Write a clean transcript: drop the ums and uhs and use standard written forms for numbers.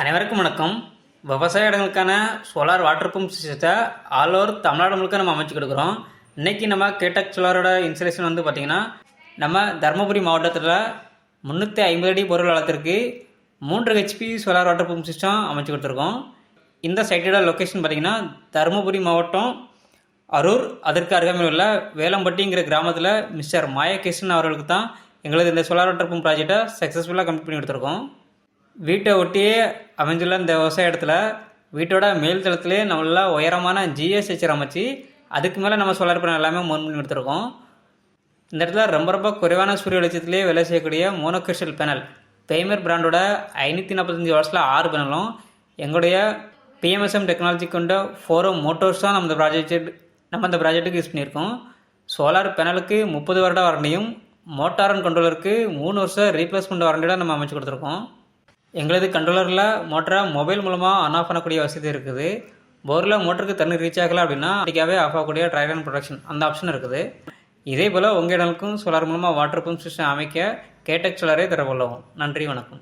அனைவருக்கும் வணக்கம். விவசாய இடங்களுக்கான சோலார் வாட்டர் பம்ப் சிஸ்டத்தை ஆல் ஓவர் தமிழ்நாடு முழுக்க நம்ம அமைச்சு கொடுக்குறோம். இன்றைக்கி நம்ம கேடெக் சோலாரோட இன்ஸ்டலேஷன் வந்து பார்த்திங்கன்னா நம்ம தருமபுரி மாவட்டத்தில் 350 அடி பொருள் வளத்திற்கு 3 HP solar water pump system அமைச்சு கொடுத்துருக்கோம். இந்த சைட்டோட லொக்கேஷன் பார்த்திங்கன்னா தருமபுரி மாவட்டம் அரூர், அதற்கு அருகாமையில் உள்ள வேலம்பட்டிங்கிற கிராமத்தில் மிஸ்டர் மாயகிருஷ்ணன் அவர்களுக்கு தான் எங்களது இந்த சோலார் வாட்டர் பம்ப் ப்ராஜெக்டை சக்ஸஸ்ஃபுல்லாக கம்ப்ளீட் பண்ணி கொடுத்துருக்கோம். வீட்டை ஒட்டியே அமைஞ்சுள்ள இந்த விவசாய இடத்துல வீட்டோட மேல் தளத்திலே நல்லா உயரமான ஜிஎஸ்ஹெச்சர் அமைச்சு அதுக்கு மேலே நம்ம சோலார் பேனல் எல்லாமே மவுண்ட் பண்ணி கொடுத்துருக்கோம். இந்த இடத்துல ரொம்ப குறைவான சூரிய வெளிச்சத்திலே வேலை செய்யக்கூடிய மோனோகிறிஸ்டல் பேனல் பெய்மர் பிராண்டோட 545 வாட்ஸில் 6 பேனலும் எங்களுடைய பிஎம்எஸ்எம் டெக்னாலஜி கொண்ட 4 மோட்டர்ஸ் தான் நம்ம இந்த ப்ராஜெக்ட்டுக்கு யூஸ் பண்ணியிருக்கோம். சோலார் பேனலுக்கு 30 வருட வாரண்டியும் மோட்டார் அண்ட் கண்ட்ரோலருக்கு 3 வருஷம் ரீப்ளேஸ்மெண்ட் வாரண்டியோட நம்ம அமைச்சு கொடுத்துருக்கோம். எங்களது கண்ட்ரோலரில் மோட்டரை மொபைல் மூலமாக ஆன் ஆஃப் பண்ணக்கூடிய வசதி இருக்குது. போரில் மோட்டருக்கு தண்ணி ரீச் ஆகலை அப்படின்னா அடிக்காவே ஆஃப் ஆகக்கூடிய ட்ரையல் அண்ட் ப்ரொடக்ஷன் அந்த ஆப்ஷன் இருக்குது. இதே போல் உங்கள் இடங்களுக்கும் சோலார் மூலமாக வாட்டர் பம்ப் சிஸ்டம் அமைக்க கேடெக் சோலாரை தரவல்லவும். நன்றி, வணக்கம்.